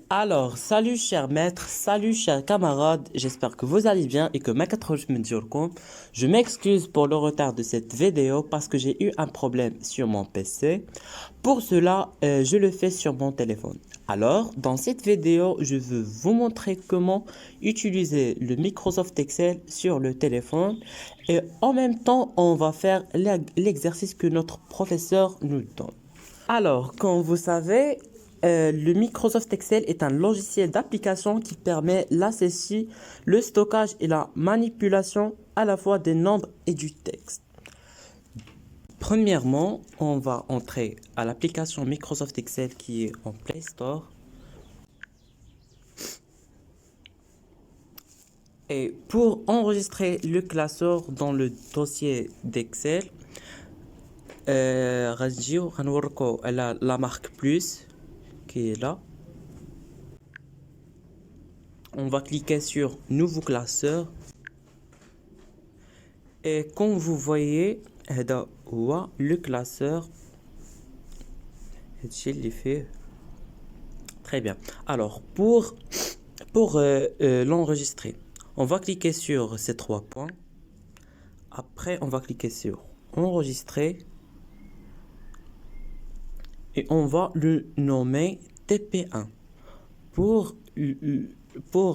Alors, salut chers maîtres, salut chers camarades, j'espère que vous allez bien et que ma 4 Je m'excuse pour le retard de cette vidéo parce que j'ai eu un problème sur mon PC. Pour cela, je le fais sur mon téléphone. Alors, dans cette vidéo, je veux vous montrer comment utiliser le Microsoft Excel sur le téléphone et en même temps, on va faire l'exercice que notre professeur nous donne. Alors, comme vous savez, le Microsoft Excel est un logiciel d'application qui permet la saisie, le stockage et la manipulation à la fois des nombres et du texte. Premièrement, on va entrer à l'application Microsoft Excel qui est en Play Store. Et pour enregistrer le classeur dans le dossier d'Excel, la marque plus qui est là. On va cliquer sur nouveau classeur. Et comme vous voyez, le classeur. Très bien. Alors, pour l'enregistrer, on va cliquer sur ces 3 points. Après, on va cliquer sur enregistrer. Et on va le nommer TP1. Pour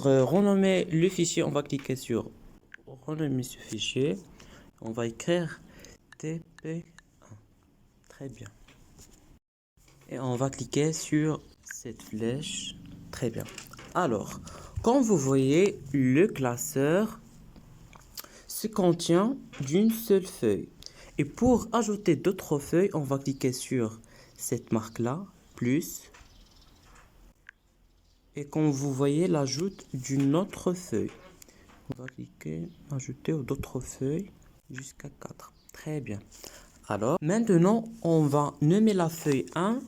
renommer le fichier, on va cliquer sur renommer ce fichier. On va écrire TP1. Très bien. Et on va cliquer sur cette flèche. Très bien. Alors, comme vous voyez, le classeur se contient d'une seule feuille. Et pour ajouter d'autres feuilles, on va cliquer sur cette marque-là, plus. Et comme vous voyez, l'ajout d'une autre feuille. On va cliquer, ajouter d'autres feuilles jusqu'à 4. Très bien. Alors, maintenant, on va nommer la feuille 1,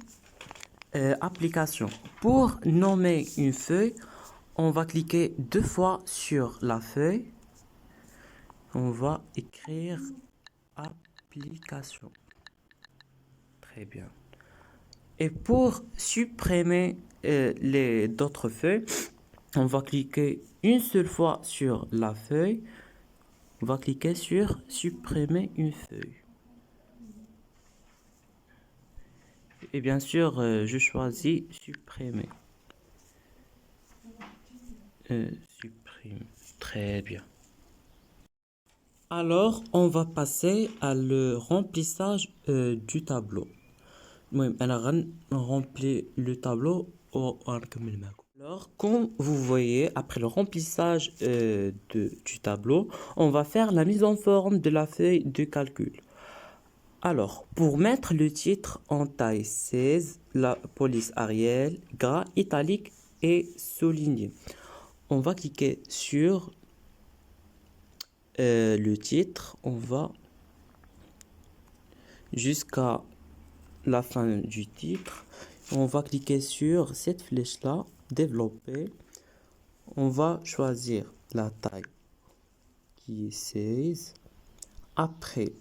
application. Pour nommer une feuille, on va cliquer 2 fois sur la feuille. On va écrire application. Très bien. Et pour supprimer les d'autres feuilles, on va cliquer une seule fois sur la feuille. On va cliquer sur supprimer une feuille. Et bien sûr, je choisis supprimer. Supprime. Très bien. Alors, on va passer à le remplissage du tableau. On remplit le tableau. Alors, comme vous voyez, après le remplissage du tableau, on va faire la mise en forme de la feuille de calcul. Alors, pour mettre le titre en taille 16, la police Arial, gras, italique et souligné, on va cliquer sur le titre. On va jusqu'à la fin du titre. On va cliquer sur cette flèche-là, développer. On va choisir la taille qui est 16. Après,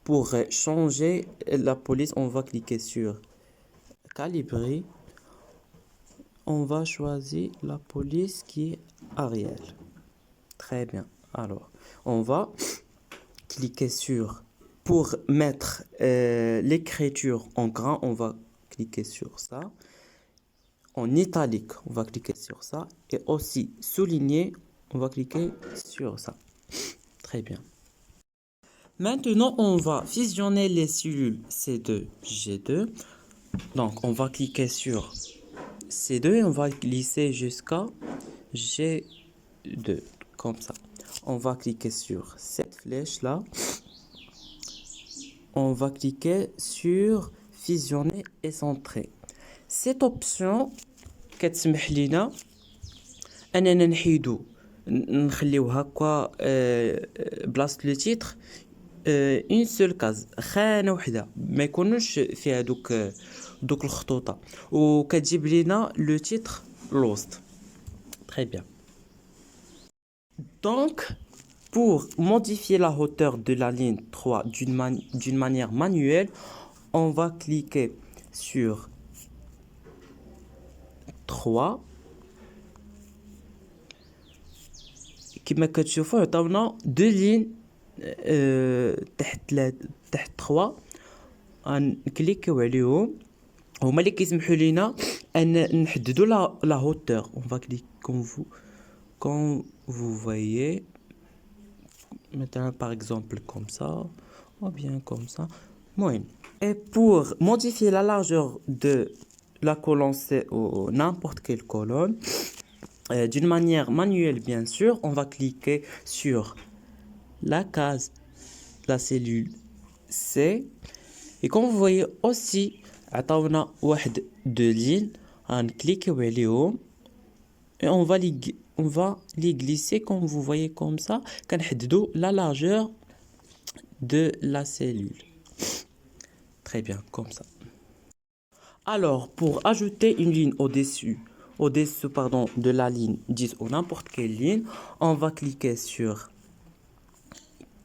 pour changer la police, on va cliquer sur calibrer. On va choisir la police qui est Arial. Très bien. Alors, on va cliquer sur pour mettre l'écriture en grand, on va cliquer sur ça. En italique, on va cliquer sur ça. Et aussi souligné, on va cliquer sur ça. Très bien. Maintenant, on va fusionner les cellules C2, G2. Donc, on va cliquer sur C2 et on va glisser jusqu'à G2, comme ça. On va cliquer sur cette flèche-là. On va cliquer sur fusionner et centrer. Cette option كتسمح لنا اننا نحيدو نخليو هكا بلاصه لو تيتر اون سول كاز خانه وحده ما يكونوش فيها دوك الخطوطه وكتجيب لنا لو تيتر لوست. Très bien. Donc, pour modifier la hauteur de la ligne 3 d'une manière manuelle, on va cliquer sur 3 كما كتشوفوا عطاونا دو لين تحت 3 غنكليكيو عليهم هما اللي كيسمحوا لينا ان نحددوا لا hauteur. On va cliquer comme vous voyez maintenant par exemple comme ça ou bien comme ça. Moyen. Et pour modifier la largeur de la colonne C ou n'importe quelle colonne d'une manière manuelle bien sûr, on va cliquer sur la case, la cellule C. Et comme vous voyez aussi عطاونا واحد deux lignes غنكليكيو عليهم et on va les glisser comme vous voyez comme ça كنحددوا la largeur de la cellule. Très bien, comme ça. Alors, pour ajouter une ligne au-dessus de la ligne 10 ou n'importe quelle ligne, on va cliquer sur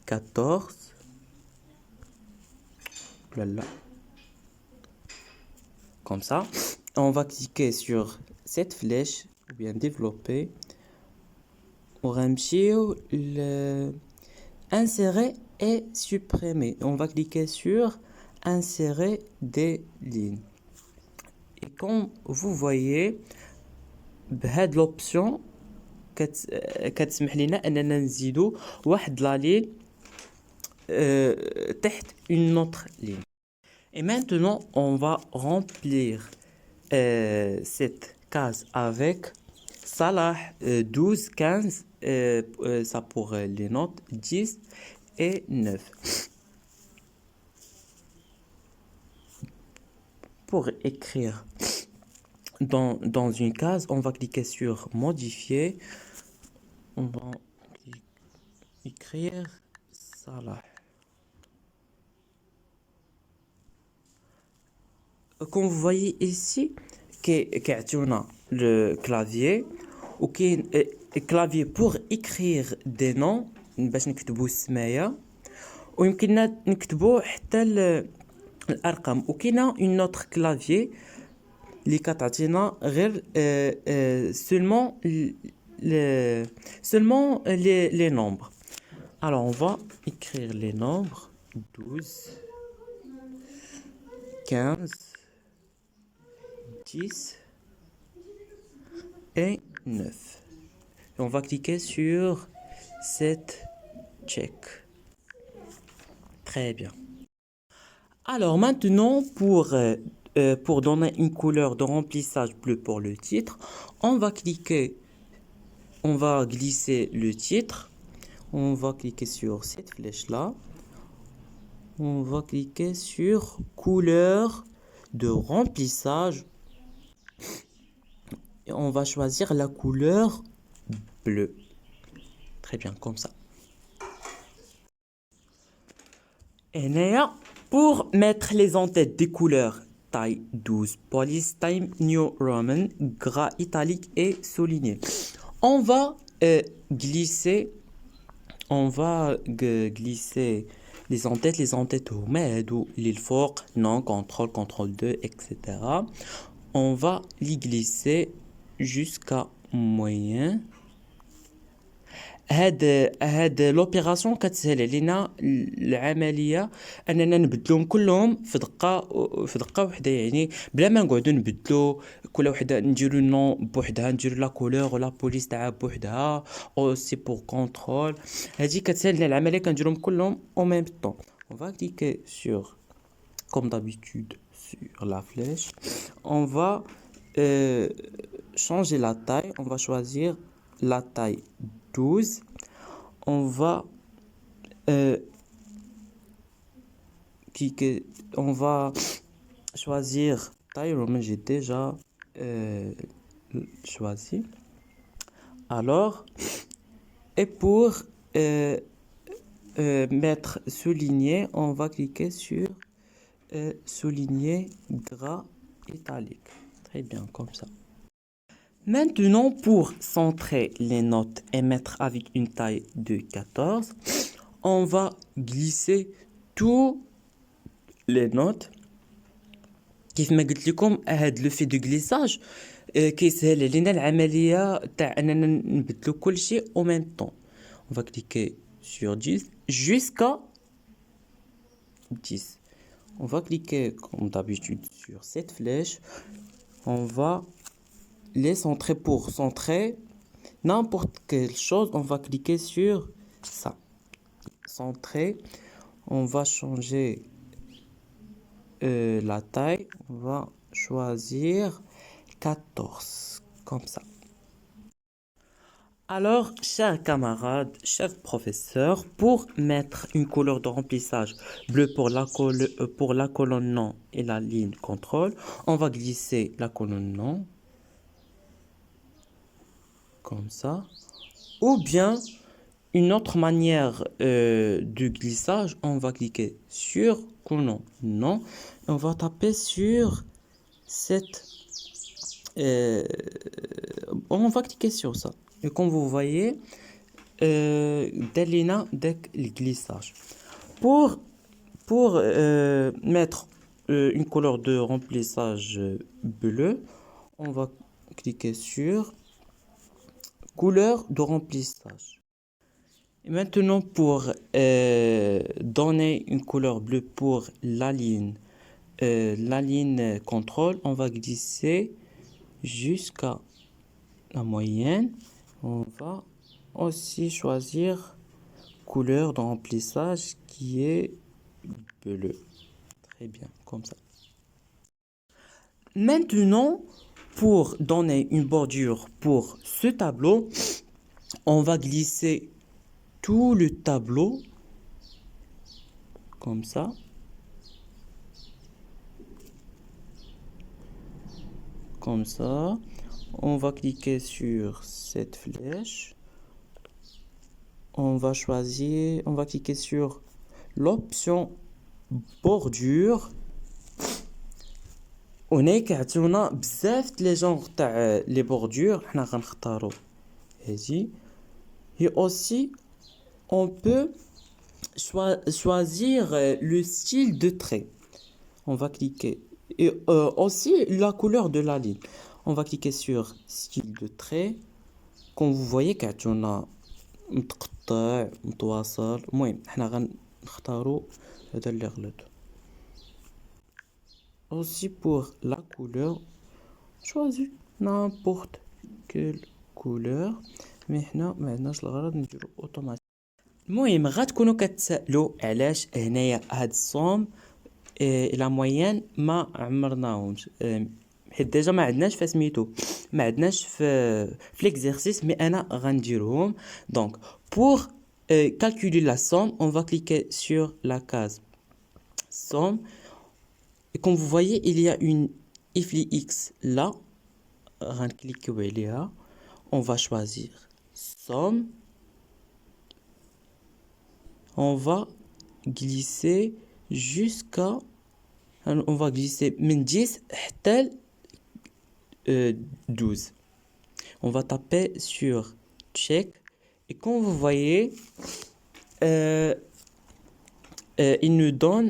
14. Voilà. Comme ça. On va cliquer sur cette flèche, ou bien développer. On va insérer et supprimer. On va cliquer sur insérer des lignes. Et comme vous voyez, بهاد l'option كتسمح لنا اننا نزيدو واحد لا لين تحت une autre ligne. Et maintenant, on va remplir cette case avec Salah 12, 15, ça pour les notes 10 et 9. Pour écrire dans une case, on va cliquer sur modifier. On va écrire Salah. Comme vous voyez ici, كيعطيونا le clavier وكاين clavier pour écrire des noms باش نكتبوا السماية ويمكننا نكتبوا حتى الارقام وكاينه une autre clavier اللي كتعطينا غير seulement les nombres. Alors on va écrire les nombres 12 15 10 et 9. Et on va cliquer sur cette check. Très bien. Alors maintenant, pour donner une couleur de remplissage bleu pour le titre, on va glisser le titre. On va cliquer sur cette flèche-là. On va cliquer sur couleur de remplissage. Et on va choisir la couleur bleue. Très bien, comme ça. Et là, pour mettre les en-têtes des couleurs taille 12, police, time, new roman, gras, italique et souligné, on va glisser les en-têtes ou l'île fort, non, contrôle 2, etc. On va les jusqu'à moyen. هاد لوبيراسيون كتسهل علينا العمليه اننا نبدلهم كلهم في دقه وحده يعني بلا ما نقعدوا نبدلوا كل وحده نديروا النون بوحدها نديروا لا كولور ولا بوليس تاع بوحدها او سي بور كونترول هذه كتسهل لنا العمليه كنديرهم كلهم او ميم طون. On va cliquer sur comme d'habitude sur la flèche. On va changer la taille. On va choisir la taille 12. On va choisir taille romaine, j'ai déjà choisi. Alors, et pour mettre souligné, on va cliquer sur souligner gras italique. Très bien, comme ça. Maintenant, pour centrer les notes et mettre avec une taille de 14, on va glisser tous les notes. كيف ما قلت لكم هاد لو في دو glissage كيسهل علينا العملية تاع أننا نبدلو كل شيء au même temps. On va cliquer sur 10 jusqu'à 10. On va cliquer comme d'habitude sur cette flèche. On va les centrer. Pour centrer n'importe quelle chose, on va cliquer sur ça. Centrer. On va changer la taille. On va choisir 14. Comme ça. Alors, chers camarades, chers professeurs, pour mettre une couleur de remplissage bleu pour la colonne nom et la ligne contrôle, on va glisser la colonne nom, comme ça. Ou bien, une autre manière de glissage, on va cliquer sur colonne nom, et on va taper sur cette... on va cliquer sur ça. Et comme vous voyez, Delina dès le glissage. Pour mettre une couleur de remplissage bleu, on va cliquer sur couleur de remplissage. Et maintenant, pour donner une couleur bleue pour la ligne contrôle, on va glisser jusqu'à la moyenne. On va aussi choisir couleur de remplissage qui est bleu. Très bien, comme ça. Maintenant, pour donner une bordure pour ce tableau, on va glisser tout le tableau comme ça. Comme ça. On va cliquer sur cette flèche. On va cliquer sur l'option bordure. هناك عطونا بزاف لي جونغ تاع لي بوردور حنا غنختارو هذه. Et aussi on peut choisir le style de trait. On va cliquer et aussi la couleur de la ligne. On va cliquer sur style de trait. Comme vous voyez كعطونا متقطع متواصل. المهم حنا غنختارو هذا اللي غلط. Aussi pour la couleur, choisis n'importe quelle couleur. Mais حنا ما عندناش الغرض نديرو اوتوماتيك. المهم غتكونوا كتسالوا علاش هنايا هاد الصوم لا موين ما عمرناهمش، حيت ديجا ما عندناش في سميتو، ما عندناش في ليكزercice، مي انا غنديرهم. دونك pour calculer la somme, on va cliquer sur la case somme. Et comme vous voyez, il y a une ifli x là. On va choisir somme. On va glisser jusqu'à... On va glisser من 10 حتى 12. On va taper sur check. Et comme vous voyez, il nous donne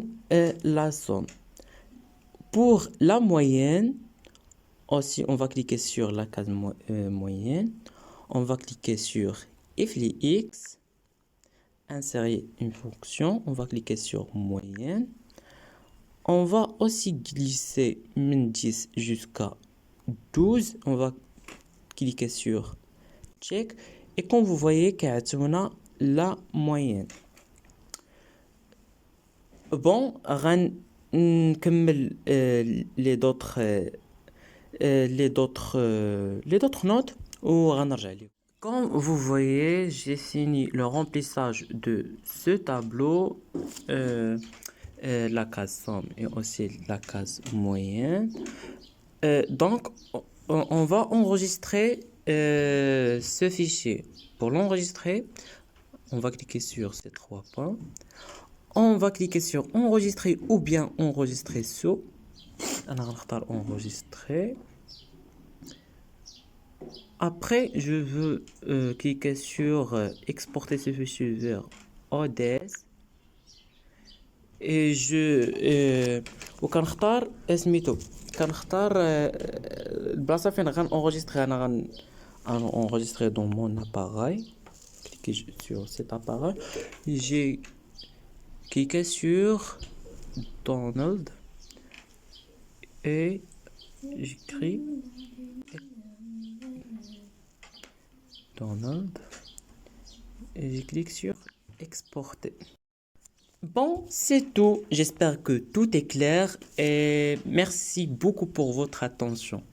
la somme. Pour la moyenne, aussi on va cliquer sur la case moyenne. On va cliquer sur ifli x. Insérer une fonction. On va cliquer sur moyenne. On va aussi glisser min 10 jusqu'à 12. On va cliquer sur check. Et comme vous voyez, on a la moyenne. Bon, نكمل les d'autres notes وغنرجع لكم. Comme vous voyez, j'ai fini le remplissage de ce tableau, la case somme et aussi la case moyenne. Donc, on va enregistrer ce fichier. Pour l'enregistrer, on va cliquer sur ces trois points. On va cliquer sur enregistrer ou bien enregistrer sous. On va enregistrer. Après, je veux cliquer sur exporter ce fichier vers ODS. Et وكنختار سميتو كنختار البلاصه فين غنونجستري انا enregistrer dans mon appareil. Cliquez sur cet appareil. J'ai cliqué sur Donald et j'écris Donald et je clique sur exporter. Bon, c'est tout. J'espère que tout est clair et merci beaucoup pour votre attention.